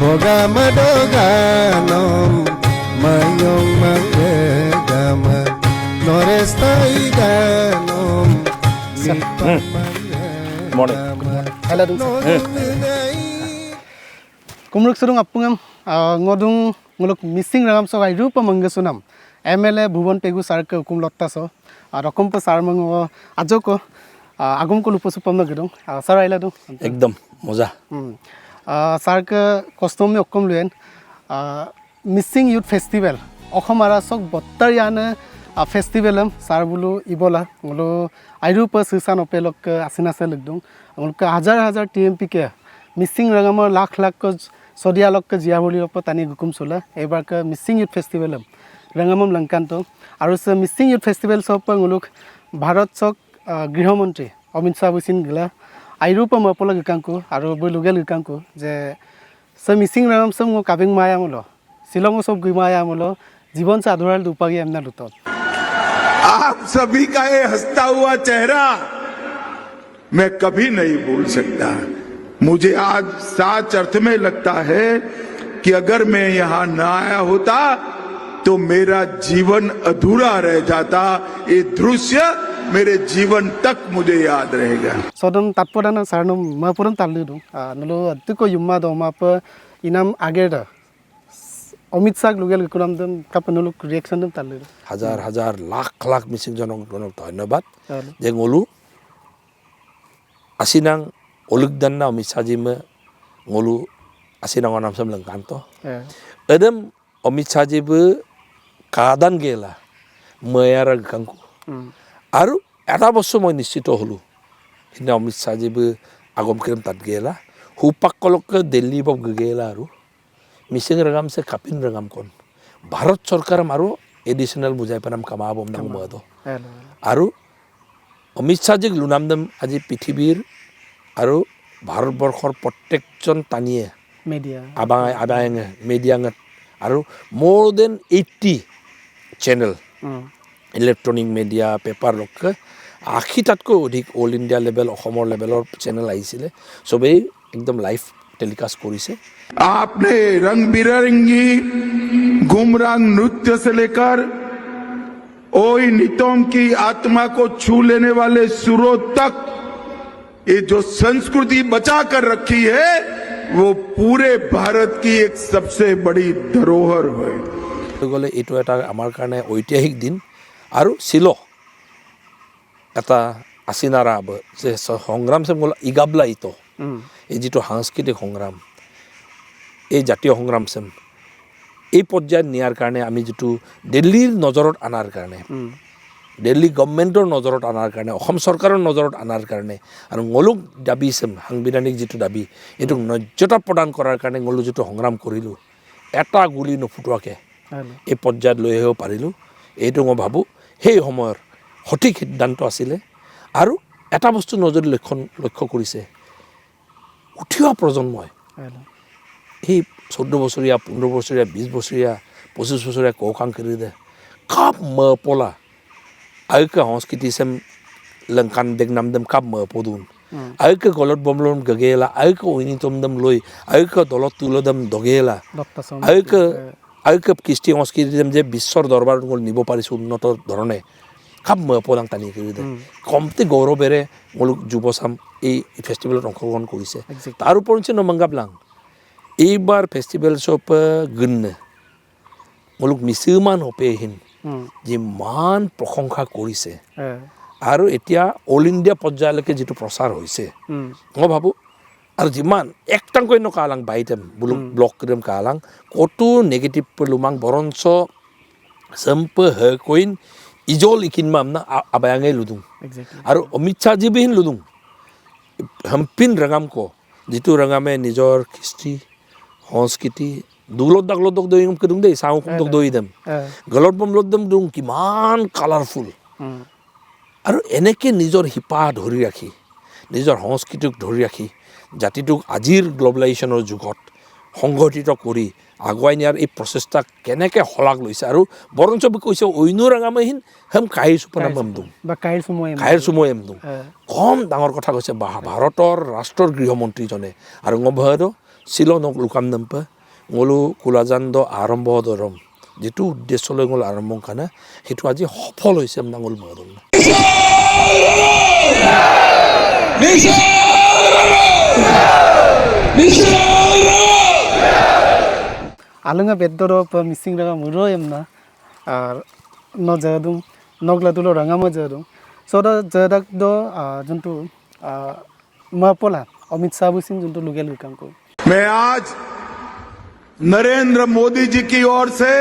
Bogamadogano mayong magagama Norestaidanom Morning. Hello dong. Kumruk surung apungam ngodung nguluk missing rangam so ai rupa mangasunam MLA Bhuban Pegu sar ke hukum lotta so rokom pe sar mango ajo ko agum ko lupo supam na gedong sar aila dong एकदम मजा sar ke kostum me okom luen missing youth festival okhomara sok bottar yana festivalam sar bulu ibola ngolo ai rupa sisan opelok asina se legdong ngolo हजार हजार TMP ke missing rangamar lakh lakh ko Sodialok ke Jiaboli opo tani gukum sola ebar ke missing youth festival rangamam langkanto aru se missing youth festival sopa nguluk Bharat sok Grihamantri Amit Shah busin gila airupa mapola gikanko aru bulugel gikanko je se missing rangam sam ngo kabing maya mulo Silong sob gimaya mulo जीवन से अधूरा दुपागी एमना लुतो आप सभी का ये हंसता हुआ चेहरा मैं कभी नहीं भूल सकता मुझे आज सच अर्थ में लगता है कि अगर मैं यहाँ न आया होता तो मेरा जीवन अधूरा रह जाता ये दृश्य मेरे जीवन तक मुझे याद रहेगा सदम तात्पर्य सारनो मापुरम तालु नलो अत्को युम्मा दोमा प इनाम आगे दा अमित शाह लुगेल कुराम दम कापनलुक रिएक्शन दम तालु हजार हजार लाख लाख मिसिं जनक धन्यवाद जे ngolu asinang olugdan na Amit Shah ji me ngolu asinang onam sam langkanto edem Amit Shah ji be kadan gela mayara gangku aru eta bossu moi nishito holu hina Amit Shah ji be agom kirim tat gela hupak kolok ke Delhi bob gela aru Mising रंगाम से कापिन रंगाम कोन भारत सरकार मारो additional बुझाई पनाम कमाबम नाम मदो आरो अमित शाह जी लुनाम दम আজি পৃথিবীর आरो भारतबर्षर प्रत्येकजन तानिए मीडिया आबाय मीडिया आरो more than 80 channel electronic media paper luck 80 तको अधिक ऑल इंडिया लेवल অসমৰ लेवलर चैनल आइसिले सबे एकदम लाइव टेलीकास्ट करिसे आपने रंग बिरंगी गुमरांग नृत्य से लेकर ओई नितोम की आत्मा को छू लेने वाले सुरों तक ये जो संस्कृति बचा कर रखी है वो पूरे भारत की एक सबसे बड़ी धरोहर है গলে এটো এটা আমার কারণে ঐতিহাসিক দিন আর ছিল এটা আসিনারা যে সংগ্রাম সে ইগাবলা ইতো এই যেটো সাংস্কৃতিক সংগ্রাম এই জাতীয় সংগ্রাম সেম এই পৰ্যায়ত নিয়াৰ কাৰণে আমি যেটো দিল্লীৰ নজৰত আনাৰ কাৰণে দিল্লী গভৰ্ণমেণ্টৰ নজৰত আনাৰ কাৰণে অসম চৰকাৰৰ নজৰত আনাৰ কাৰণে আৰু ngoluk দাবী সেম সাংবিধানিক যেটো দাবী এটো নজ্যতা প্ৰদান কৰাৰ কাৰণে ngolu যেটো সংগ্ৰাম কৰিলো এটা গুলি নফুটুৱাকে এই পৰ্যায়ত লৈ আহিব পাৰিলো এইটো মই ভাবো সেই সময়ৰ সঠিক সিদ্ধান্ত আছিল আৰু এটা বস্তু নজৰ লক্ষ্য কৰিছে উঠিওৱা প্ৰজন্মই এই 14 বছৰীয়া 15 বছৰীয়া 20 বছৰীয়া 25 বছৰীয়া কোকাং কৰি দে কাপ মপলা আইকে সংস্কৃতি সেম লংকান বেগনাম দম কাপ মপদুন আইকে গলত বমলম গগেলা আইকে উইনিতম দম লৈ আইকে দলত তুলদম দগেলা আইকে কৃষ্টি সংস্কৃতি দম যে বিশ্বৰ দৰবাৰত গল নিব পাৰিছে উন্নত ধৰণে কাপ মপলাং টানি কৰি দে কমতে গৌৰৱেৰে মুলুক যুৱচাম এই ফেষ্টিভেলত অংশগ্ৰহণ কৰিছে তাৰ ওপৰঞ্চি নমংগাবলাং এইবাৰ ফেষ্টিভেল সব গণ মুলুক মিছিমান হপেহিন যে মান প্ৰশংসা কৰিছে আৰু এতিয়া অল ইণ্ডিয়া পৰ্যায়লৈকে যেটো প্ৰচাৰ হৈছে মই ভাবো আৰু যিমান একটাংকৈ ন কালাং বাইতেম বুলুক ব্লক কৰিম কালাং কতো নেগেটিভ লুমাং বৰঞ্চ সম্প হ কইন ইজল ইকিনমাম না আবায়াঙে লুদুং আৰু অমিত শাহ জি বিহিন লুদুং হাম্পিন ৰঙাম কো যেটো ৰঙামে নিজৰ কৃষ্টি সংস্কৃতি দুলত দাগলত দইম কদুং দেই সাউ কুম দই দেম গলত বম লত দেম দুং কিমান কালাৰফুল আৰু এনেকে নিজৰ হিপা ধৰি ৰাখি নিজৰ সংস্কৃতিক ধৰি ৰাখি জাতিটোক আজিৰ গ্লোবালাইজেশ্যনৰ যুগত সংগঠিত কৰি আগুৱাই নিয়াৰ এই প্ৰচেষ্টা কেনেকে হলাক লৈছে আৰু বৰঞ্চ কৈছে অইনু ৰঙামহিন হেম কাহিৰ সুপনাম দুং বা কাহিৰ সুময়ম দুং কম ডাঙৰ কথা কৈছে ভাৰতৰ ৰাষ্ট্ৰৰ গৃহমন্ত্ৰীজনে আৰু ngobhado silonok lukam nampa ngolu kulajando arombo dorom jitu uddesho loi ngol arombo kana hitu aji sফল হৈছে আমনা ngol Madan alunga beddoro pa missing raga muro emna ar no jadum nogla dulo ranga ma jadum so da jadak do juntu ma pola Amit Shah Singh juntu lugel kam ko मैं आज नरेंद्र मोदी जी की ओर से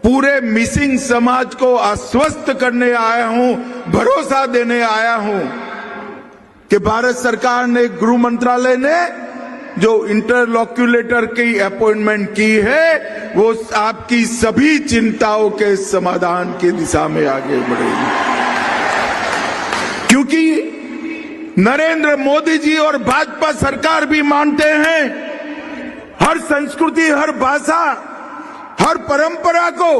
पूरे missing समाज को आश्वस्त करने आया हूं, भरोसा देने आया हूं कि भारत सरकार ने, गृह मंत्रालय ने जो इंटरलॉक्यूलेटर की अपॉइंटमेंट की है वो आपकी सभी चिंताओं के समाधान की दिशा में आगे बढ़ेगी, क्योंकि नरेंद्र मोदी जी और भाजपा सरकार भी मानते हैं हर संस्कृति, हर भाषा, हर परंपरा को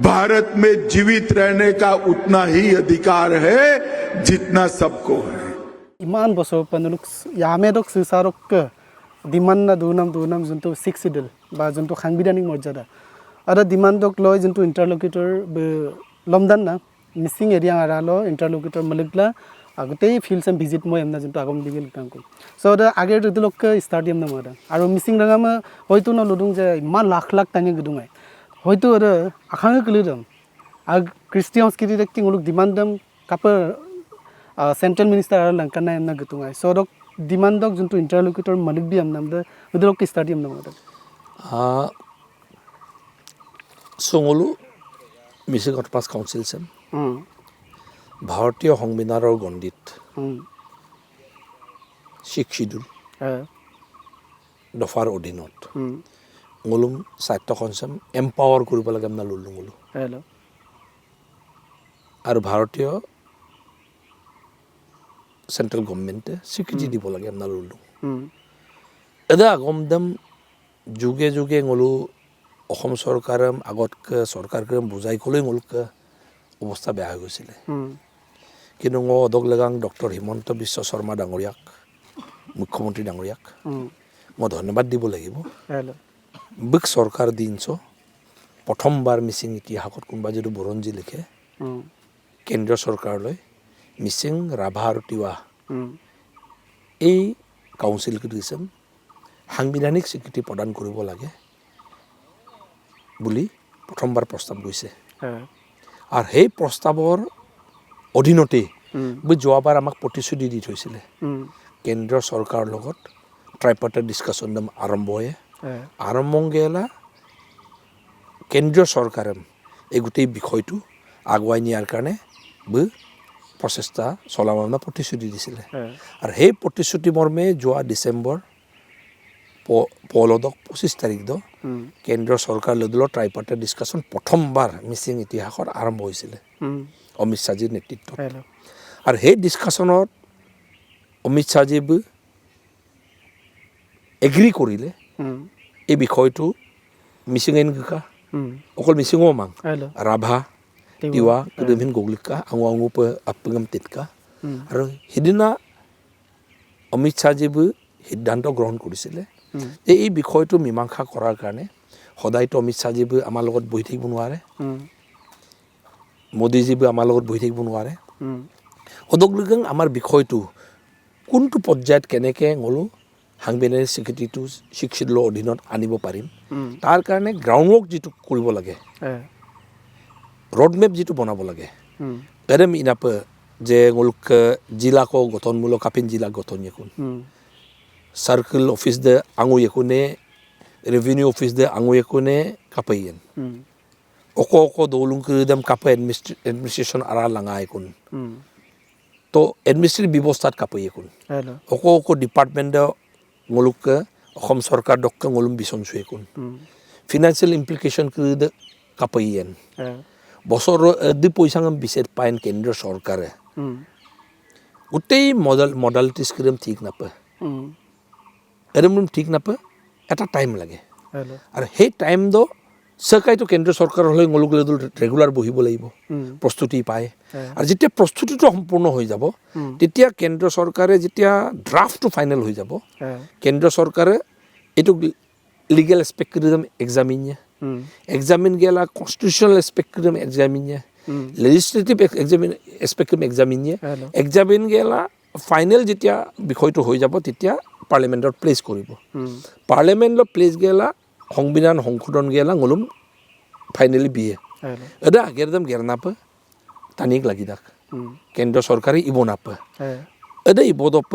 भारत में जीवित रहने का उतना ही अधिकार है जितना सबको है। iman boso panuluk yamedok susarok diman na dunam juntu 6 sidel ba juntu khangbidanik morjada ada dimandok loy juntu interlocutor lomdan na missing area aralo interlocutor malikla agutei field sem visit moi amna juntu agom digel kanko so da ager dulok stadium na moda aro missing ranga ma hoitu no ludung je iman lakh tani gudungai hoitu ada akhang klidam ag christian skiti dekti nguluk dimandam kapar central minister ar lankana amna gutungai so dok dimandok juntu interlocutor malik bi amna da dulok stadium na moda songolu missing outpass council sem ভাৰতীয় সংবিধানৰ গণ্ডিত 6 schedule দফাৰ অধীনত ngolum সাহিত্য কনসেম empower কৰিব লাগে আমনা লুলু ngolu আৰু ভাৰতীয় central গভর্নমেন্টে স্বীকৃতি দিব লাগে আমনা লুলু এদা গমদম যুগে যুগে ngolu অসম চৰকাৰে আগতকে চৰকাৰকে বুজাই কলৈ ngolক অৱস্থা বেয়া হৈ গৈছিল কিন্তু অদক লগাং ডক্টৰ হিমন্ত বিশ্ব শৰ্মা ডাঙৰীয়াক মুখ্যমন্ত্ৰী ডাঙৰীয়াক মই ধন্যবাদ দিব লাগিব বিক চৰকাৰ দিনছ প্ৰথমবাৰ মিছিং ইতিহাসত কোনবা যদি বৰঞ্জি লিখে কেন্দ্ৰীয় চৰকাৰলৈ মিছিং ৰাভা আৰু তিৱা এই কাউন্সিল দিছে সাংবিধানিক স্বীকৃতি প্ৰদান কৰিব লাগে বুলি প্ৰথমবাৰ প্ৰস্তাৱ গৈছে আৰ সেই প্ৰস্তাবৰ অধীনতে যোৱাবাৰ আমাক প্ৰতিশ্ৰুতি দি থৈছিলে কেন্দ্ৰীয় চৰকাৰৰ লগত ট্ৰাইপাৰ্টাইট ডিছকাশ্যন আৰম্ভ হয় আৰম্ভ গেলা কেন্দ্ৰীয় চৰকাৰে এই গোটেই বিষয়টো আগুৱাই নিয়াৰ কাৰণে প্ৰচেষ্টা চলাব প্ৰতিশ্ৰুতি দিছিলে আৰু সেই প্ৰতিশ্ৰুতি মৰ্মে যোৱা ডিচেম্বৰ 25 তাৰিখ দ কেন্দ্ৰীয় চৰকাৰ লদলৰ ট্ৰাইপাৰ্টাইট ডিছকাশ্যন প্ৰথমবাৰ মিছিং ইতিহাসৰ আৰম্ভ হৈছিল অমিত শ্বাহজীৰ নেতৃত্বত আৰু সেই ডিছকাশ্যনত অমিত শ্বাহজী এগ্ৰি কৰিলে এই বিষয়টো মিছিং এনকা অকল মিছিঙো মাং ৰাভা তিৱা বিভিন্ন গগলিকা আঙু আপগম তিতকা আৰু সিদিনা অমিত শ্বাহজী সিদ্ধান্ত গ্ৰহণ কৰিছিলে এই বিষয়টো মীমাংসা কৰাৰ কাৰণে সদায়তো অমিত শ্বাহজী আমাৰ লগত বহি থাকিব নোৱাৰে মোদীজী আমাৰ লগত বহি থাকিব নোৱাৰে সদগলগং আমাৰ বিষয়টো কোনটো পৰ্যায়ত কেনেকৈ ngolu সাংবিধানিক স্বীকৃতিটো 6 শিডিউলৰ অধীনত আনিব পাৰিম তাৰ কাৰণে গ্ৰাউণ্ড ৱৰ্ক যিটো কৰিব লাগে ৰোডমেপ যিটো বনাব লাগে এৰেম ইনাপ যে ngoluk জিলাকো গঠনমূলক কাপিন জিলা গঠন yakun सर्कल ऑफिस दे आंगु यकुने रेवेन्यू ऑफिस दे आंगु यकुने कापयन ओको दोलुं कदम कापय एडमिनिस्ट्रेशन आरा लंगा यकुन तो एडमिनिस्ट्रेटिव व्यवस्था कापय यकुन ओको डिपार्टमेंट दे ngoluk অসম सरकार डक ngolum बिसन सुयकुन फाइनेंशियल इम्प्लिकेशन कदे कापयन बसर दि पैसांगम बिसेट पाइन केंद्र सरकारे उतै मॉडलिटीज करम ठीक नापे এরম ঠিক নাপে এটা টাইম লাগে আৰু সেই টাইম দ সৰকাৰি তো কেন্দ্ৰ সৰকাৰ হলে ngoluk ৰেগুলাৰ বহিব লাগিব প্ৰস্তুতি পায় আৰু যেতিয়া প্রস্তুতিটো সম্পূর্ণ হৈ যাব তেতিয়া কেন্দ্র সরকারে যেতিয়া ড্রাফটটো ফাইনাল হৈ যাব কেন্দ্র সরকারে itu legal spectrum examinnya examine gela constitutional spectrum examinnya legislative spectrum examinnya examine gela final যেতিয়া বিষয়টো হৈ যাব তেতিয়া পাৰ্লিমেণ্টত প্লেচ কৰিব পাৰ্লিমেণ্টত প্লেচ গেলা সংবিধান সংশোধন গেলা গলুম ফাইনেলি বিয়ে এটা আগেরদম গেরনাপ তানিক লাগি থাক কেন্দ্র সরকারে ইব নাপ এটা ইবদপ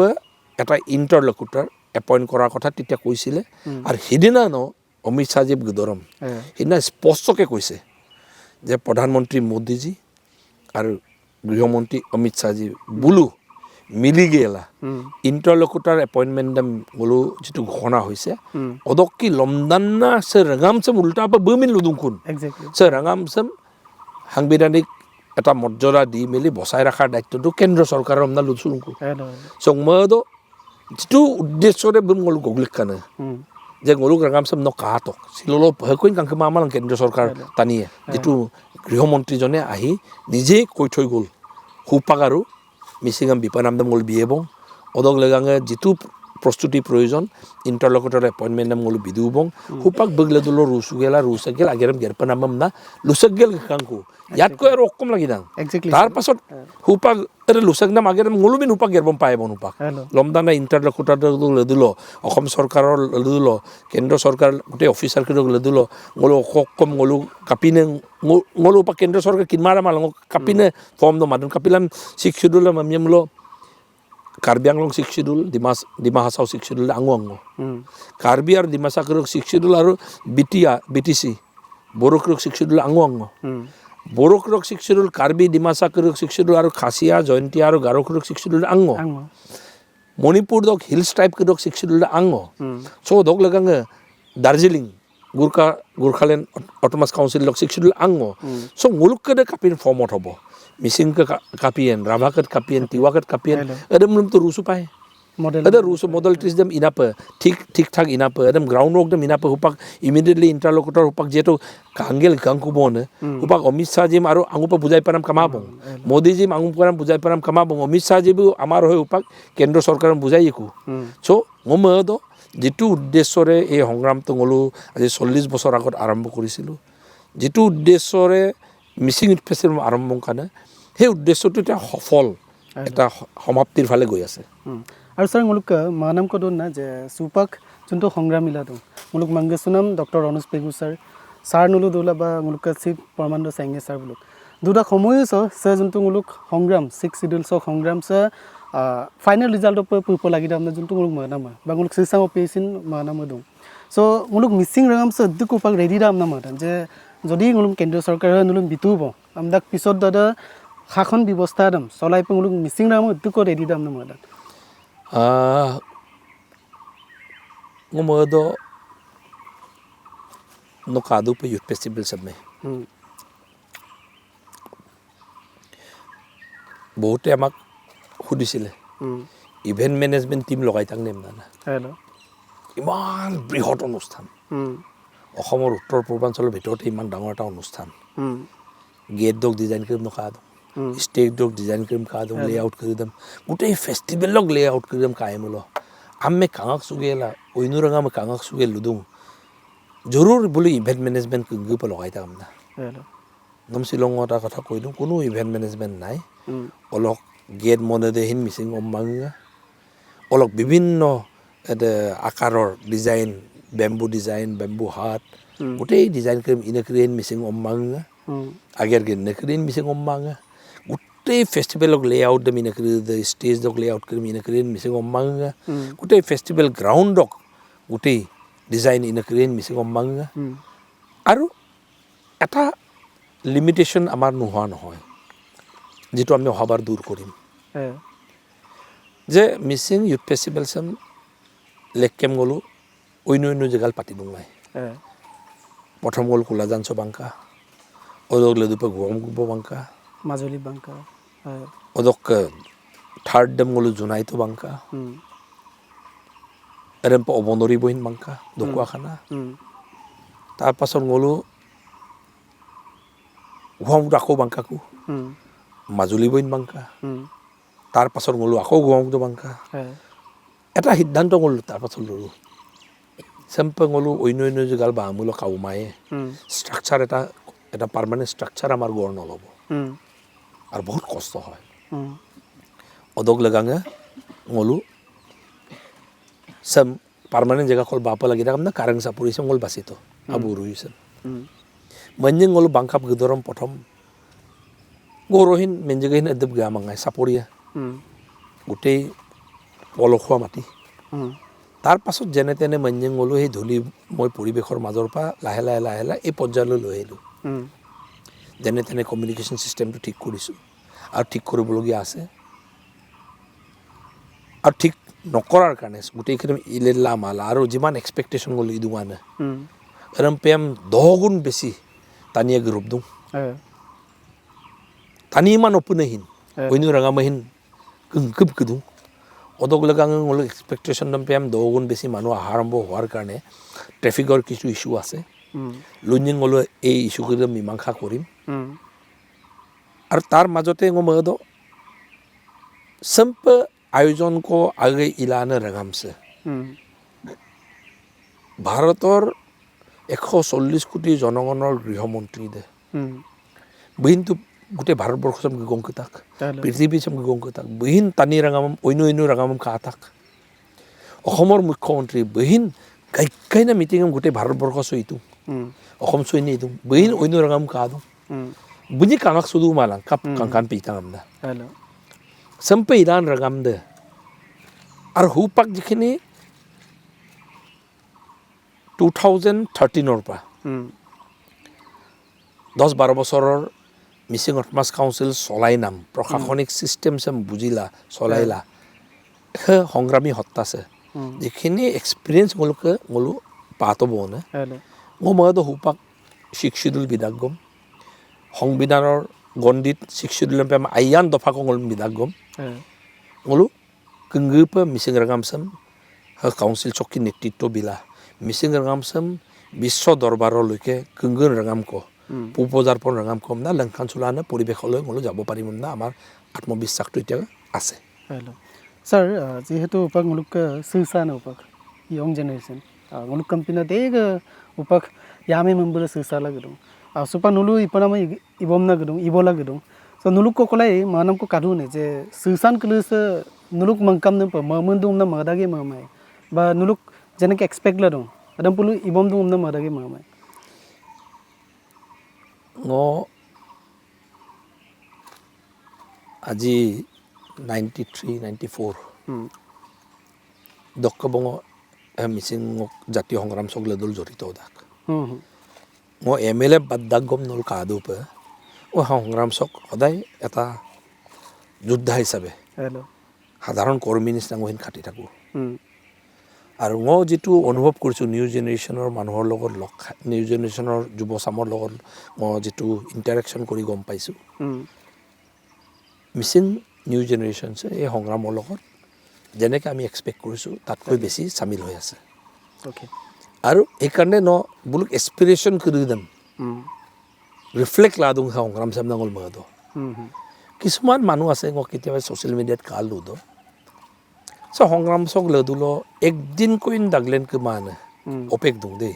এটা ইন্টারলকুটার এপইন্ট করার কথা তেতিয়া কৈছিলে আর সিদিনা ন অমিত শাহজি গুদরম সিদিনা স্পষ্টকে কৈছে যে প্রধানমন্ত্রী মোদীজি আর গৃহমন্ত্রী অমিত শাহজি বুলু মিলি গেলা ইন্টারলকুটার এপইন্টমেন্ট বলো যেটো ঘোষণা হয়েছে অদকি লমদান্না সে রঙামসম উল্টা বমিন লুদুংকুন সে রঙামসম সাংবিধানিক এটা মর্যাদা দি মেলি বসাই রাখার দায়িত্বটো কেন্দ্র সরকারের আমনা লুচুংকু সংমদ যেটো উদ্দেশ্যরে বল গগলিক কানে যে গলুক রঙামসম ন কাহাতক সিললো ভয়কইন কাংকে মামাল কেন্দ্র সরকার টানিয়ে যেটো গৃহমন্ত্রীজনে আহি নিজে কৈ থৈ গল হুপাক আৰু মিচিং বিপনামদম গল বিয়েবং অদক লেগাঙে যেটো প্রস্তুতি প্রয়োজন ইন্টারলকুটার এপয়েন্টমেন্ট গল বিদুবং হুপাক বগলে দুলো রুসুগেলা রুসগেল আগেরম গেরপনামম না লুসগেল কাংকু ইয়াত কই আর অকম লাগি দাং তার পাছত হুপাক এর লুসগনাম আগেরম গলুবিন হুপাক গেরবম পাইবন হুপাক লমদানা ইন্টারলকুটার লেদুলো অসম সরকারের লেদুলো কেন্দ্র সরকার গোটে অফিসার কে লেদুলো গলো অকম গলু কাপিনে গলো হুপাক কেন্দ্র সরকার কিনমারা মালং কাপিনে ফর্ম দ মাদন কাপিলাম শিক্ষুদুল মামিয়ামলো কার্বি আংলং শিক্ষুদুল ডিমা হাসাও শিক্ষুদুল আঙু আঙু কার্বি আর ডিমা সাকরক শিক্ষুদুল আর বিটিসি বড়োকরক শিক্ষুদুল আঙু আঙু বড়োকরক শিক্ষুদুল কার্বি ডিমা সাকরক শিক্ষুদুল আর খাসিয়া জয়ন্তিয়া আর গারোকরক শিক্ষুদুল আঙু মণিপুর দক হিলস টাইপ করক শিক্ষুদুল আঙু সো দক লাগাঙে দার্জিলিং গোর্খাল্যান্ড অটোনমাস কাউন্সিল লক শিক্ষুদুল আঙু সো মুলুককে কাপিন ফর্মত হব মিসিং কাপিয়েন রাভাকট কাপিয়েন তিওয়াকট কাপিয়েন এদম তো রুসু পায় ada rules model tris dem inapa ঠিক ঠাক inapa adam ground work dem inapa hupak immediately interlocutor hupak jeto kangel kangku bon hupak Amit Shah jim aro angupa bujai param kamabong Modi jim angupa param bujai param kamabong Amit Shah jibu amar hoy hupak kendro sarkaram bujai iku so ngomodo যেটো উদ্দেশ্যৰে এই সংগ্ৰামটো গলো আজি 40 বছৰ আগত আৰম্ভ কৰিছিলো যেটো উদ্দেশ্যৰে মিচিং ইউথ ফেষ্টিভেল আৰম্ভ কাৰণে সেই উদ্দেশ্যটো এটা সফল এটা সমাপ্তিৰ ফালে গৈ আছে আৰু স্যাৰ মুলুক মানাম কদন না যে সুপাক যোনটো সংগ্ৰামীলা তো মুলুক মংগেছনাম ডক্টৰ অনুজ পেগু স্যাৰ নুলু দোলা বা মুলুক চিফ পৰমানন্দ সাইঙে স্যাৰ বুলুক দুটা সময় স্যাৰ যোনটো মুলুক সংগ্ৰাম 6 শিডিউলছ সংগ্ৰাম স্যাৰ ফাইনেল ৰিজাল্ট পুপ লাগি দাম যোনটো মুলুক মানাম বা মুলুক সিস্টেম অফ পেচিন মানাম দম সো মুলুক মিসিং ৰঙাম স্যাৰ দুক উপাক ৰেডি দাম না মাদান যে যদি মুলুক কেন্দ্ৰীয় চৰকাৰে নুলুক বিতুব আমদাক পিছত দাদা শাসন ব্যৱস্থা দাম চলাই পে মুলুক মিসিং ৰাম দুক ৰেডি দাম না মাদান ngomodo no kadu pe youth festival sabme বহুতে আমাক সুধিছিলে ইভেন্ট ম্যানেজমেন্ট টিম লগাই তাক নেম না হেলো ইমান বৃহৎ অনুষ্ঠান অসমৰ উত্তৰ পূৰ্বাঞ্চলৰ ভিতৰতে ইমান ডাঙৰ এটা অনুষ্ঠান গেট ডক ডিজাইন কৰিম নকাদ স্টেজ ডক ডিজাইন কৰিম কাদ লেআউট কৰি দম গোটেই ফেষ্টিভেল লগ লেআউট কৰি দম কায়েমলো আmme kangak sugela oinuranga me kangak sugel ludung jorur boli event management kungu pa logai ta amna nom silong ota kotha koidum kono event management nai olok gate mone de hin missing omanga olok bibinno akaror design bamboo hat gotei design krim inakrin missing omanga ager gen nakrin missing omanga গোটেই festival layout dem inakri the stage dok layout krim inakri missing omanga গোটেই festival ground dok গোটেই design inakri missing omanga আৰু এটা limitation আমাৰ নোহোৱা নহয় যেটো আমি হবাৰ দূৰ কৰিম যে মিসিং ইউথ ফেষ্টিভেল সম লেককেম গলো অন্য জেগাল পাতি দুমাই প্ৰথম গল কুলাজান সবাংকা ওদক লেদুপে গম গুব বাংকা মাজুলী বাংকা ওদক থার্ড ডেম গলো জুনাইতো বাংকা এরম অবনরি বহিন বাংকা দকুয়াখানা তার পাছত গলো গুৱাহাটী আকৌ বাংকাকো মাজুলী বহিন বাংকা তাৰ পাছত গলো আকৌ গুৱাহাটী বাংকা এটা সিদ্ধান্ত গলো তাৰ পাছত ললো চেম্পল গ'লো অন্য জেগাল বামূলক কাউমায়ে ষ্ট্ৰাকচাৰ এটা পাৰ্মানেণ্ট ষ্ট্ৰাকচাৰ আমাৰ গড় নল'ব আৰু বহুত কষ্ট হয় অদক লগাঙে গ'লো চেম পাৰ্মানেণ্ট জেগা কল বাপ লাগি থাকাম না কাৰেং চাপৰিছে গ'ল বাচিত আবু ৰুইছে মঞ্জিং গ'লো বাংকাপ গিদৰম প্ৰথম গৌৰহীন মেঞ্জিগহীন এদব গা মাঙাই চাপৰিয়া গোটেই পলসুৱা মাটি তাৰ পাছত যেনে তেনে মঞ্জিং গ'লো সেই ধূলি মই পৰিৱেশৰ মাজৰ পৰা লাহে লাহে এই পৰ্যায়লৈ লৈ আহিলোঁ যেনে তেনে কমিউনিকেশ্যন ছিষ্টেমটো ঠিক কৰিছোঁ আৰু ঠিক কৰিবলগীয়া আছে আৰু ঠিক নকৰাৰ কাৰণে গোটেইখিনি ইলেলা মালা আৰু যিমান এক্সপেক্টেশ্যন গ'লো ইদোৱানে এৰম পেম 10 গুণ বেছি টানিয়ে গ্ৰুপ দিওঁ টানি ইমান অপুনেহীন অন্য ৰঙামহীন কংকব কদোঁ অদক লগাঙে গ'লো এক্সপেক্টেশ্যন পেম 10 গুণ বেছি মানুহ আৰম্ভ হোৱাৰ কাৰণে ট্ৰেফিকৰ কিছু ইছ্যু আছে লুঞ্জিং গ'লো এই ইছ্যুকেইটা মীমাংসা কৰিম আৰু তাৰ মাজতে মদ চেম্প আয়োজন কো আগে ইলানে ৰঙামছে ভাৰতৰ 140 কোটি জনগণৰ গৃহমন্ত্ৰী দে বহিনটো গোটেই ভাৰতবৰ্ষ চম গংকতাক পৃথিৱী চম গংকতাক বহিন টানি ৰঙাম অন্য ৰঙাম কাতাক অসমৰ মুখ্যমন্ত্ৰী বহিন গাইকাইনা মিটিং গোটেই ভাৰতবৰ্ষ চইতো অসম চইনি দিওঁ বহিন অন্য ৰঙাম কাদো বুজি কামাক চুদু মালাং কাপ কাংকান পিতাম না চেম্পে ইৰাণ ৰঙাম দে আৰু হুপাক যিখিনি 2013 পৰা 10-12 বছৰৰ মিচিং অটমাছ কাউন্সিল চলাই নাম প্ৰশাসনিক চিষ্টেম চেম বুজিলা চলাইলা সংগ্ৰামী হত্যাছে যিখিনি এক্সপিৰিয়েঞ্চ গলো পাতো বনে মদ হুপাক শিক্ষিদুল বিদাগম সংবিধানৰ গণ্ডিত শিক্ষিদুল আয়ান দফা কল বিদাগম গলো কংগপ মিচিং ৰঙামচম কাউন্সিল চকী নেতৃত্ব বিলা মিচিং ৰঙামচম বিশ্ব দৰবাৰলৈকে কংগন ৰঙামক পূপজাৰ্পণ ৰঙাম কম না লংখান চোলানে পৰিৱেশলৈ গ'লো যাব পাৰিম না আমাৰ আত্মবিশ্বাসটো এতিয়া আছে স্যার যেহেতু উপাক মুলুক সিসানে উপাক ইয়ং জেনারেশন মুলুক কম্পিনা দেগ upak yame members sisa lagi dong. Supaya nulu ipana mah ibom na gedung, ibola gedung. So nuluk ko kolai manam ko kadu ne je sisan kelus nuluk mangkam ne pa mamundum na madagi mamai. Ba nuluk jene ke expect la dong. Adam pulu ibom dum na madagi mamai. Ngo আজি 93 94 দক্ষবঙ্গ মিচিং জাতীয় সংগ্ৰাম চগলেদল জড়িত দাক মই MLA বাদ্দাক গম নল কাদুপে ও সংগ্ৰাম চক সদায় এটা যোদ্ধা হিচাপে সাধাৰণ কৰ্মী নিচিনা মই খাটি থাকোঁ আৰু মই যেটো অনুভৱ কৰিছোঁ নিউ জেনেৰেশ্যনৰ মানুহৰ লগত নিউ জেনেৰেশ্যনৰ যুৱ চামৰ লগত মই যেটো ইণ্টাৰেকশ্যন কৰি গম পাইছোঁ মিচিং নিউ জেনেৰেশ্যনছে এই সংগ্ৰামৰ লগত যেনেকৈ আমি এক্সপেক্ট কৰিছোঁ তাতকৈ বেছি চামিল হৈ আছে আৰু এইকাৰণে বোলো এছপিৰেশ্যন কৰি দিম ৰিফ্লেক্ট লাদুং সংগ্ৰাম চাম নাঙল মহদ কিছুমান মানুহ আছে মই কেতিয়াবা ছ'চিয়েল মিডিয়াত কাল লুদ চ' সংগ্ৰাম চক লদুল একদিন কইন দাগলেন কি মানে অপেক দুং দেই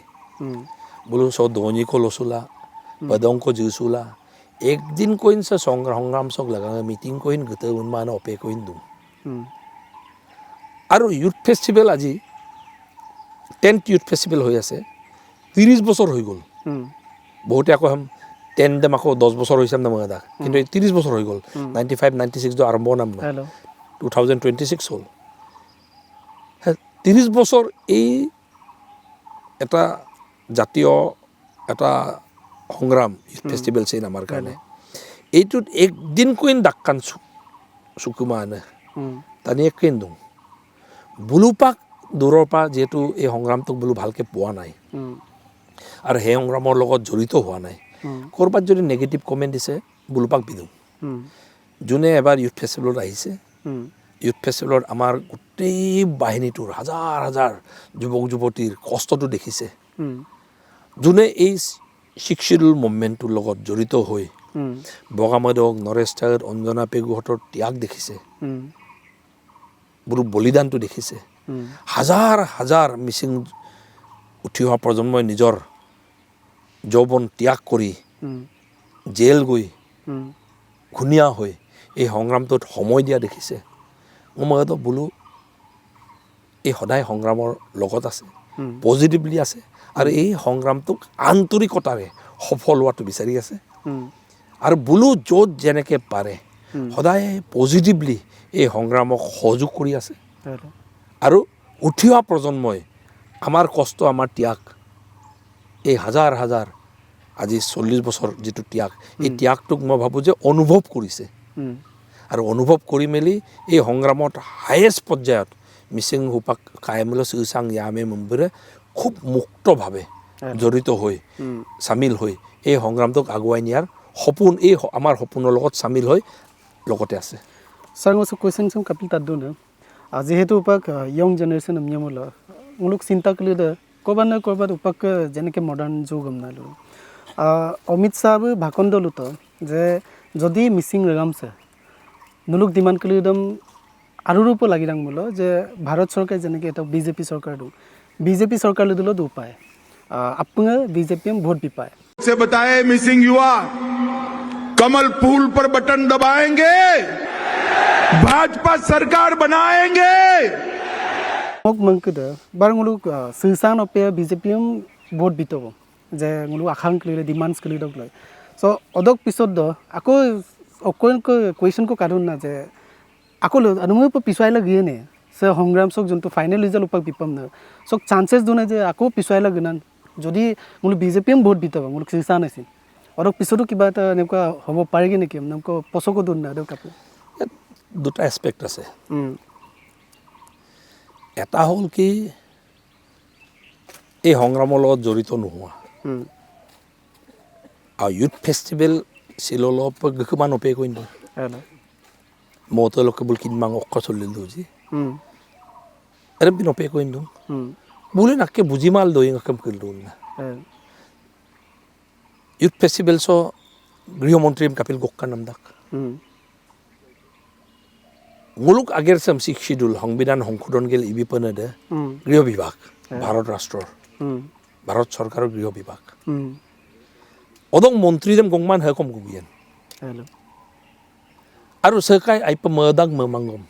বোলো চ' ধনী কো লচুলা বদং কো জিউচুলা একদিন কইন সে সংগ্রাম চক লাগা মিটিং কইন গতে উন্মান অপে কইন দুম আৰু ইউথ ফেষ্টিভেল আজি 10th ইউথ ফেষ্টিভেল হৈ আছে 30 বছৰ হৈ গ'ল বহুতে আকৌ 10 দেম আকৌ 10 বছৰ হৈছাম না মগা কিন্তু 30 বছৰ হৈ গ'ল 95 96 দ আৰম্ভ নাম না 2026 হ'ল 30 বছৰ এই এটা জাতীয় এটা সংগ্ৰাম ফেষ্টিভেল চেইন আমাৰ কাৰণে এইটোত একদিন কইন ডাক্কান চুকুমানে তানি একদিন দুং বুলুপাক দূৰৰ পৰা যেহেতু এই সংগ্ৰামটোক বোলো ভালকৈ পোৱা নাই আৰু সেই সংগ্ৰামৰ লগত জড়িত হোৱা নাই ক'ৰবাত যদি নেগেটিভ কমেণ্ট দিছে বুলুপাক বিদুং যোনে এবাৰ ইউথ ফেষ্টিভেলত আহিছে ইউথ ফেষ্টিভেলত আমাৰ গোটেই বাহিনীটোৰ হাজাৰ হাজাৰ যুৱক যুৱতীৰ কষ্টটো দেখিছে যোনে এই শিক্ষিদুল মুভমেণ্টটোৰ লগত জড়িত হৈ বগামাদক নৰেশ ঠাকুৰ অঞ্জনা পেগুহঁতৰ ত্যাগ দেখিছে বোলো বলিদানটো দেখিছে হাজাৰ হাজাৰ মিচিং উঠি অহা প্ৰজন্মই নিজৰ যৌৱন ত্যাগ কৰি জেল গৈ ঘূণীয়া হৈ এই সংগ্ৰামটোত সময় দিয়া দেখিছে মই বোলো এই সদায় সংগ্ৰামৰ লগত আছে পজিটিভলি আছে আৰু এই সংগ্ৰামটোক আন্তৰিকতাৰে সফল হোৱাটো বিচাৰি আছে আৰু বোলো য'ত যেনেকৈ পাৰে সদায় পজিটিভলি এই সংগ্ৰামক সহযোগ কৰি আছে আৰু উঠি অহা প্ৰজন্মই আমাৰ কষ্ট আমাৰ ত্যাগ এই হাজাৰ হাজাৰ আজি 40 বছৰ যিটো ত্যাগ এই ত্যাগটোক মই ভাবোঁ যে অনুভৱ কৰিছে আৰু অনুভৱ কৰি মেলি এই সংগ্ৰামত হায়েষ্ট পৰ্যায়ত মিচিং হুপাক কাইমল চিউচাং ইয়ামে মুম্বৰে খুব মুক্তভাৱে জড়িত হৈ চামিল হৈ এই সংগ্ৰামটোক আগুৱাই নিয়াৰ সপোন এই আমাৰ সপোনৰ লগত চামিল হৈ লগতে আছে ছাৰ মই কুৱেশ্যন চাম কাপিল তাত দিওঁ যিহেতু উপাক ইয়ং জেনেৰেশ্যন নিয়মল মুলুক চিন্তা কৰিলে ক'ৰবাত নহয় ক'ৰবাত উপাক যেনেকৈ মডাৰ্ণ যুগ নালোঁ অমিত শ্বাহবো ভাষণ দলোত যে যদি মিচিং ৰেগামছে মুলুক ডিমাণ্ড কৰিলে একদম আৰু ৰূপ লাগি দাং বোলো যে ভাৰত চৰকাৰে যেনেকৈ এটা বিজেপি চৰকাৰ দিওঁ বিজেপি চৰকাৰ লৈ দিলত উপায় আপুনি বিজেপি ভোট বি পায় से बताए मिसिंग युवा कमल फूल पर बटन दबाएंगे भाजपा सरकार बनाएंगे মোক মংকদ বাৰ মুলুক চিলচান অপে বিজেপি ভোট বিতব যে মুলুক আকাংক লৈ ডিমাণ্ডছ কৰি দক লয় চ' অদক পিছত আকৌ অকল কুৱেশ্যনকো কাৰণ না যে আকৌ মই পিছুৱাই গিয়ে নে সে সংগ্ৰাম চক যোনটো ফাইনেল ৰিজাল্ট উপাক বিপাম না চক চান্সেছ দুনে যে আকৌ পিছুৱাই গিনান যদি মুলুক বিজেপি ভোট বিতব মুলুক চিলচান আছিল অদক পিছতো কিবা এটা এনেকুৱা হ'ব পাৰেগৈ নেকি আপোনাক পচকো দুন না দিয়ক আপুনি দুটা এছপেক্ট আছে এটা হ'ল কি এই সংগ্ৰামৰ লগত জড়িত নোহোৱা আৰু ইউথ ফেষ্টিভেল চিললপ কিমান অপে কৰি দিওঁ মতলকে বোল কিনমাং অক্ষ চলিলোঁ যি এৰে বিন অপে কৰি দিওঁ বোলে নাকে বুজি মাল দৈ কাম কৰিলোঁ না ইউথ ফেষ্টিভেলছ গৃহমন্ত্ৰী কাপিল গোক্কাৰ নামদাক মুলুক আগেৰ চাম শিডিউল সংবিধান সংশোধন গেল ইবিপনে দে গৃহ বিভাগ ভাৰত ৰাষ্ট্ৰৰ ভাৰত চৰকাৰৰ গৃহ বিভাগ অদং মন্ত্ৰী যেন গংমান হে কম গুবিয়েন আৰু সৰকাই আইপ মদাং মাংগম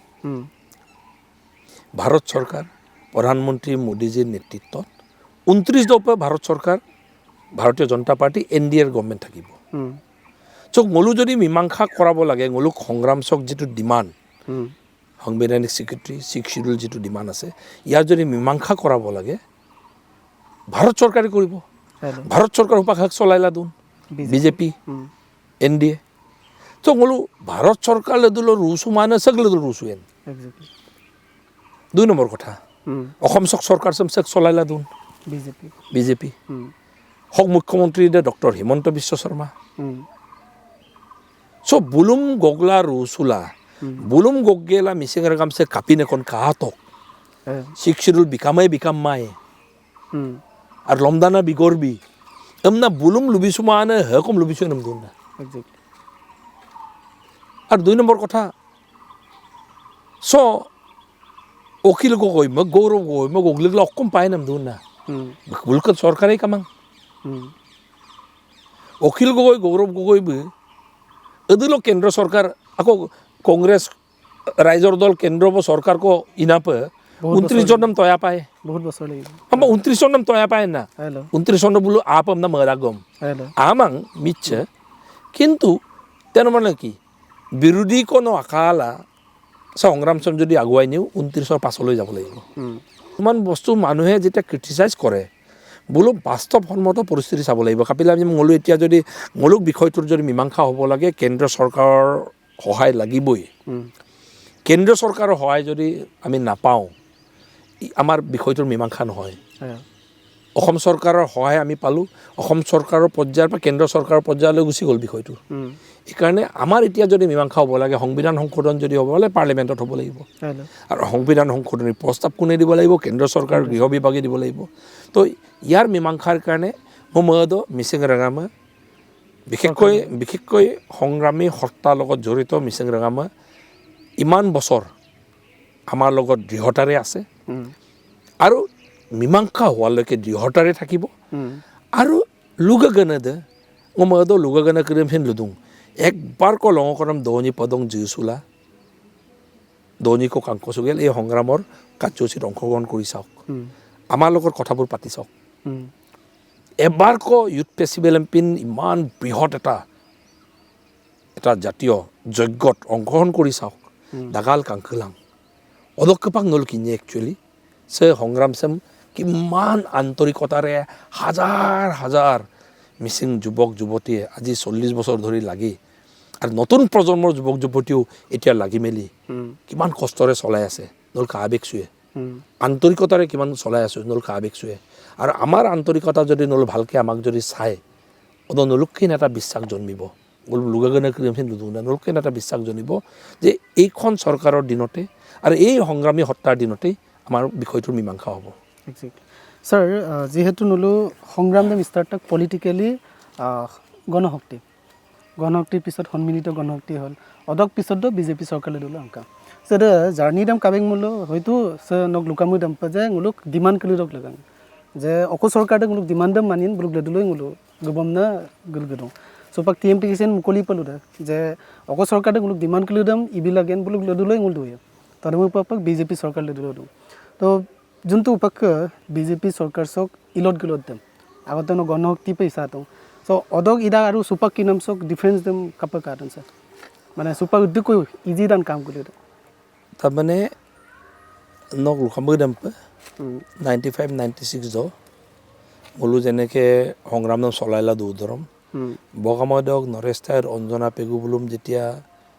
ভাৰত চৰকাৰ প্ৰধানমন্ত্ৰী মোদীজীৰ নেতৃত্বত 29 দপে ভাৰত চৰকাৰ ভাৰতীয় জনতা পাৰ্টি NDAৰ গভৰ্ণমেণ্ট থাকিব চক মলু যদি মীমাংসা কৰাব লাগে মলুক সংগ্ৰাম চক যিটো ডিমাণ্ড সাংবিধানিক স্বীকৃতি 6 শিডিউল যিটো ডিমাণ্ড আছে ইয়াৰ যদি মীমাংসা কৰাব লাগে ভাৰত চৰকাৰে কৰিব ভাৰত চৰকাৰ উপাক হাক চলাইলা দুন বিজেপি NDA তো মলু ভাৰত চৰকাৰলৈ দিল ৰুচু মানে সগলে দিল ৰুচু এন 2 নম্বৰ কথা অসম চৰকাৰ চেক চলাইলা দুন বিজেপি হক মুখ্যমন্ত্ৰী doctor Himanta Biswa Sarma so Blum গগলা ৰুচুলা Blum গগেলা Mising ৰেগামছে কাপিন এখন কাহাতক 6 শিডিউল বিকাম মাই আর লমদানা বিগরবি এমনা বুলুম লুবিছু মানে হেকম লুবিছু নাম দুন না আর 2 নম্বর কথা স অখিল গগৈ ম গৌরব গগৈ ম গগলিগলা অকম পায় নাম দুন না বুলক সরকারই কামাং অখিল গগৈ গৌরব গগৈ বি এদিলো কেন্দ্র সরকার আকো কংগ্রেস রাইজর দল কেন্দ্র সরকার কো ইনাপে 29 জন নাম তয়া পায় বহুত বছৰ লাগিব আমা 29 জন নাম তয়া পায় না 29 জন বলু আপ আমনা মরাগম আমাং মিচ্ছে কিন্তু তেন মানে কি বিৰোধী কোনো আকালা সংগ্ৰাম সম যদি আগুৱাই নিও 29 পাছলৈ যাব লাগিব ইমান বস্তু মানুহে যেটা ক্ৰিটিসাইজ কৰে বলু বাস্তৱসন্মত পৰিস্থিতি চাব লাগিব কাপিল আমি মলু এতিয়া যদি মলুক বিষয়টোৰ যদি মীমাংসা হ'ব লাগে কেন্দ্ৰ চৰকাৰৰ সহায় লাগিবই কেন্দ্ৰ চৰকাৰৰ সহায় যদি আমি নাপাওঁ আমাৰ বিষয়টোৰ মীমাংসা নহয় অসম চৰকাৰৰ সহায় আমি পালোঁ অসম চৰকাৰৰ পৰ্যায়ৰ পৰা কেন্দ্ৰ চৰকাৰৰ পৰ্যায়লৈ গুচি গ'ল বিষয়টো এইকাৰণে আমাৰ এতিয়া যদি মীমাংসা হ'ব লাগে সংবিধান সংশোধন যদি হ'ব লাগে পাৰ্লিমেণ্টত হ'ব লাগিব আৰু সংবিধান সংশোধনীৰ প্ৰস্তাৱ কোনে দিব লাগিব কেন্দ্ৰ চৰকাৰৰ গৃহ বিভাগে দিব লাগিব তো ইয়াৰ মীমাংসাৰ কাৰণে মই মিচিং ৰেগামে বিশেষকৈ সংগ্ৰামী সত্তাৰ লগত জড়িত মিচিং ৰেগামে ইমান বছৰ আমাৰ লগত দৃঢ়তাৰে আছে আৰু মীমাংসা হোৱালৈকে দৃঢ়তাৰে থাকিব আৰু লুগাগানে দে মমদো লুগাগানে কৰিম হেন লুদুং একবাৰ ক লং কৰম দনি পদং জিউসুলা দনি কো কাংক সুগেল এই সংগ্ৰামৰ কাৰ্যসূচীত অংশগ্ৰহণ কৰি চাওক আমাৰ লগত কথাবোৰ পাতি চাওক এবাৰ ক ইউথ ফেষ্টিভেল এম্পিন ইমান বৃহৎ এটা জাতীয় যজ্ঞত অংশগ্ৰহণ কৰি চাওক দাগাল কাংকলাং অদক্ষপাক নল কিনে একচুৱেলি সে সংগ্ৰাম চেম কিমান আন্তৰিকতাৰে হাজাৰ হাজাৰ মিচিং যুৱক যুৱতীয়ে আজি 40 বছৰ ধৰি লাগি আৰু নতুন প্ৰজন্মৰ যুৱক যুৱতীও এতিয়া লাগি মেলি কিমান কষ্টৰে চলাই আছে নলকা আবেগ চুৱে আন্তৰিকতাৰে কিমান চলাই আছে নলকা আবেগ চুৱে আৰু আমাৰ আন্তৰিকতা যদি নল ভালকৈ আমাক যদি চায় অদ নলক্ষীন এটা বিশ্বাস জন্মিব লুগাগানে ক্ৰিমহিন লুদুনা নলক্ষীন এটা বিশ্বাস জন্মিব যে এইখন চৰকাৰৰ দিনতে আৰু এই সংগ্ৰামী হত্যাৰ দিনতেই আমাৰ বিষয়টোৰ মীমাংসা হ'ব স্যাৰ যেহেতু নলো সংগ্ৰাম দেম ষ্টাৰ্টক পলিটিক্যালি গণশক্তিৰ পিছত সন্মিলিত গণশক্তি হ'ল অদক পিছতো বিজেপি চৰকাৰে দিলে অংকা সেটা জাৰ্নি দাম কাবেং মূল্য হয়তো নক লুকামুই দাম যে মুলুক ডিমান্ড কৰি দক লাগাং যে অকো চৰকাৰে মুলুক ডিমান্ড দাম মানিন বুলুক লেদুলৈ মুলু গবম না গলগদং সোপাক টিএমটি কিছেন মুকলি পালো দে যে অকো চৰকাৰে মুলুক ডিমান্ড কৰি দাম ইবি লাগেন বুলুক লেদুলৈ মুল দুই তাৰে মই পাক বিজেপি চৰকাৰ লেদুলৈ দু তো যোনটো উপাক বিজেপি চৰকাৰ চক ইলত গলত দাম আগতে ন গণশক্তি পইচা তো সো অদক ইদা আৰু সুপাক কি নাম চক ডিফাৰেন্স দেম কাপা কাটন স্যাৰ মানে সুপাক উদ্যোগ ইজি দান কাম কৰি তাৰ মানে নক লুকামুই দাম 95 96 দ বলো যেনেকে সংগ্ৰাম নাম চলাইলা দু ধৰম বগাময়দক নৰেস্তাৰ অঞ্জনা পেগু বুলুম যেতিয়া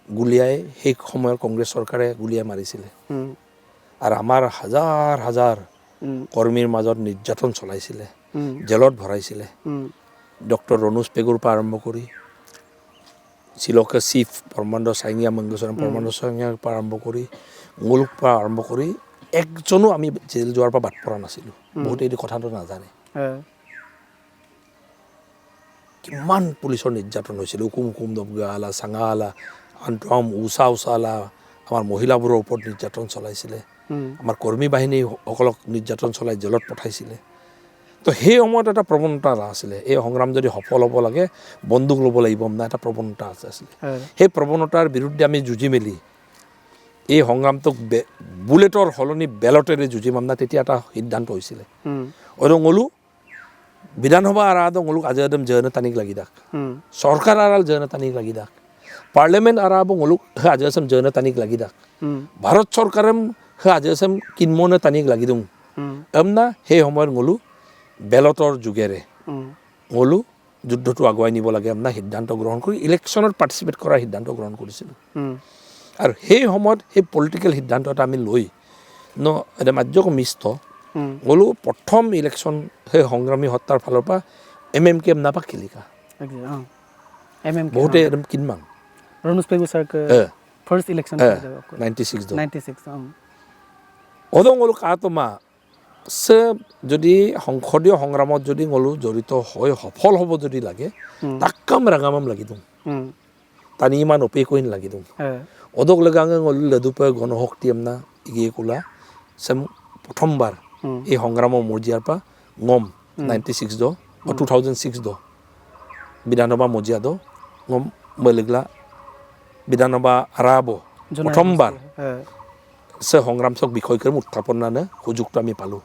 গুলিয়াই সেই সময়ৰ কংগ্ৰেছ চৰকাৰে গুলিয়াই মাৰিছিলে আৰু আমাৰ হাজাৰ হাজাৰ কৰ্মীৰ মাজত নিৰ্যাতন চলাইছিলে জেলত ভৰাইছিলে ডক্টৰ ৰণোজ পেগুৰ পৰা আৰম্ভ কৰি শ্ৰীলংকা চিফ পৰমানন্দ চাইঙিয়া মংগেশ্বৰম পৰমানন্দ চাইঙিয়াৰ পৰা আৰম্ভ কৰি মুলুক পৰা আৰম্ভ কৰি একজনো আমি জেল যোৱাৰ পৰা বাদ পৰা নাছিলোঁ বহুতে এই কথাটো নাজানে কিমান পুলিচৰ নিৰ্যাতন হৈছিল উকুম উকুম দবগালা চাঙালা আন্তম উষা উষালা আমাৰ মহিলাবোৰৰ ওপৰত নিৰ্যাতন চলাইছিলে আমাৰ কৰ্মী বাহিনীসকলক নিৰ্যাতন চলাই জেলত পঠাইছিলে তো সেই সময়ত এটা প্ৰৱণতা আছিলে এই সংগ্ৰাম যদি সফল হ'ব লাগে বন্দুক ল'ব লাগিব না এটা প্ৰৱণতা আছিলে সেই প্ৰৱণতাৰ বিৰুদ্ধে আমি যুঁজি মেলি এই সংগ্ৰামটোক বুলেটৰ সলনি বেলটেৰে যুঁজিম না তেতিয়া এটা সিদ্ধান্ত হৈছিলে অৰঙলু বিধানসভা আৰাদ অঙলুক আজি একদম জয়নে তানিক লাগি দাক চৰকাৰ আৰাল জয়নে তানিক লাগি দাক পাৰ্লিয়ামেণ্ট আৰাব অঙলুক আজি আসাম জয়নে তানিক লাগি দাক ভাৰত চৰকাৰম আজি আসাম কিনমনে তানিক লাগি দিওঁ এমনা সেই সময়ত গ'লো বেলটৰ যুগেৰে গ'লো যুদ্ধটো আগুৱাই নিব লাগে এমনা সিদ্ধান্ত গ্ৰহণ কৰি ইলেকশ্যনত পাৰ্টিচিপেট কৰাৰ সিদ্ধান্ত গ্ৰহণ কৰিছিলোঁ আৰু সেই সময়ত সেই পলিটিকেল সিদ্ধান্ত এটা আমি লৈ এটা মাধ্যক মিষ্ট গ'লো প্ৰথম ইলেকশ্যন সেই সংগ্ৰামী হত্যাৰ ফালৰ পৰা MMK নাপাক খেলিকা বহুতে একদম কিনমান ৰণোজ পেগু চৰকাৰ ফাৰ্ষ্ট ইলেকশ্যন 96 অদং গ'লো কাতমা সে যদি সংসদীয় সংগ্ৰামত যদি গ'লো জড়িত হৈ সফল হ'ব যদি লাগে তাক্কাম ৰাঙামাম লাগি দিওঁ তানি ইমান অপেকৈন লাগি দিওঁ অদক লগাঙে গ'লো লেদুপে গণশক্তি এমনা ইগিয়ে কোলা চেম প্ৰথমবাৰ এই সংগ্ৰামৰ মজিয়াৰ পৰা গম 96 দ 2006 দ বিধানসভা মজিয়া দ গম মলিগলা বিধানসভা আৰাব প্ৰথমবাৰ সে সংগ্ৰামচক বিষয় কৰি উত্থাপনানে সুযোগটো আমি পালোঁ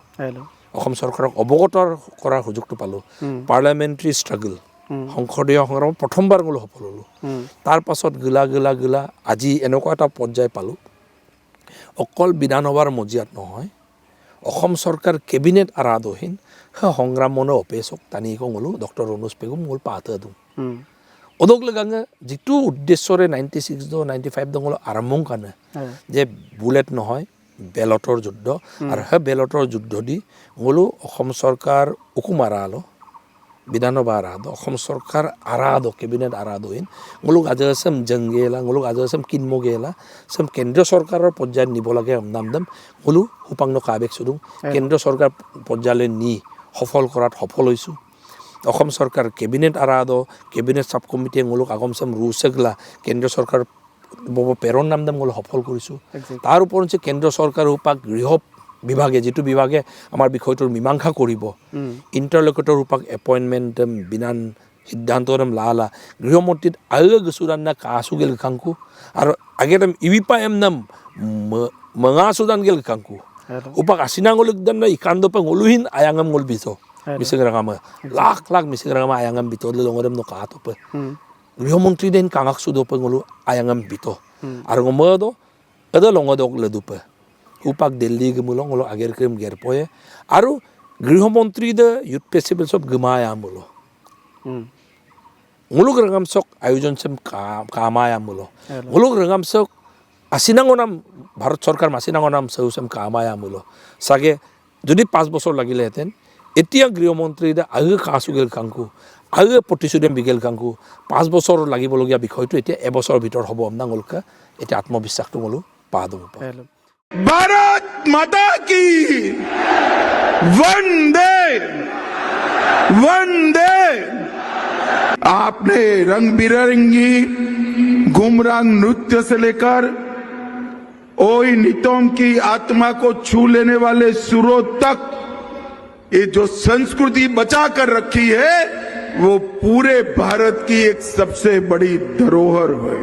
অসম চৰকাৰক অৱগত কৰাৰ সুযোগটো পালোঁ পাৰ্লিয়ামেণ্টাৰী ষ্ট্ৰাগল সংসদীয় সংগ্ৰামত প্ৰথমবাৰ গ'লো সফল হ'লোঁ তাৰ পাছত গিলা আজি এনেকুৱা এটা পৰ্যায় পালোঁ অকল বিধানসভাৰ মজিয়াত নহয় অসম চৰকাৰ কেবিনেট আৰাধহীন সেই সংগ্ৰাম মনে অপেচক টানি গ'লো ডক্টৰ ৰণোজ পেগুম গ'ল পাতে দিওঁ অদক লগাঙে যিটো উদ্দেশ্যৰে 96 দ 95 দঙল আৰম্ভ কাৰণে যে বুলেট নহয় বেলটৰ যুদ্ধ আৰু সেই বেলটৰ যুদ্ধ দি গ'লো অসম চৰকাৰ উকুমাৰা আলো বিধানসভা আৰাধ অসম চৰকাৰ আৰাধ কেবিনেট আৰাধহীন গ'লো আজি আসাম জংগেলা গ'লো আজি আসাম কিনমগেলা চেম কেন্দ্ৰীয় চৰকাৰৰ পৰ্যায়ত নিব লাগে নাম গ'লো সুপাংন কাবেক চুদুং কেন্দ্ৰীয় চৰকাৰ পৰ্যায়লৈ নি সফল কৰাত সফল হৈছোঁ অসম চৰকাৰ কেবিনেট আৰাধ কেবিনেট সাব কমিটিয়ে গ'লো আগমচাম ৰুচেগলা কেন্দ্ৰীয় চৰকাৰ প্ৰেৰণ নামদাম গ'লো সফল কৰিছোঁ তাৰ ওপৰঞ্চি কেন্দ্ৰীয় চৰকাৰ উপাক গৃহ বিভাগে যিটো বিভাগে আমাৰ বিষয়টোৰ মীমাংসা কৰিব ইণ্টাৰলকুটৰ ৰূপক এপইণ্টমেণ্ট বিনান সিদ্ধান্তম লালা গৃহমন্ত্ৰীত আগে গছুৰান্না কাছুগেল খাংকু আৰু আগে ইবিপা এম নাম মঙা সুদান গেল খাংকু upak asinangolog dan na ikando pang uluhin ayangam ngol bito mising rangama lak mising rangama ayangam bito lolongodam no kato pa gৃহমন্ত্রী den kangak sudo pang ulu ayangam bito arong modo ada longodok ledu pa upak delhi gemulong ulo ager krem gerpoye aru গৃহমন্ত্রী de youth festival sob gemaya mulo nguluk rangam sok ayojon sem kamaya mulo nguluk rangam sok আছিনাঙনাম Bharat চৰকাৰ মাছিনাঙনাম সৌসম কামায়া মূল চাগে যদি 5 বছৰ লাগিলেহেঁতেন এতিয়া গৃহমন্ত্ৰীৰে আগে কাছুগেল কাংকু আগে প্ৰতিশ্ৰুতি বিগেল কাংকু 5 বছৰ লাগিবলগীয়া বিষয়টো এতিয়া এবছৰৰ ভিতৰত হ'ব আমনাঙলকা এতিয়া আত্মবিশ্বাসটো মলো পা দম भारत माता की वंदे वंदे। आपने रंग बिरंगी गुमरांग नृत्य से लेकर ओई नितोम की आत्मा को छू लेने वाले सुरों तक ये जो संस्कृति बचा कर रखी है वो पूरे भारत की एक सबसे बड़ी धरोहर है।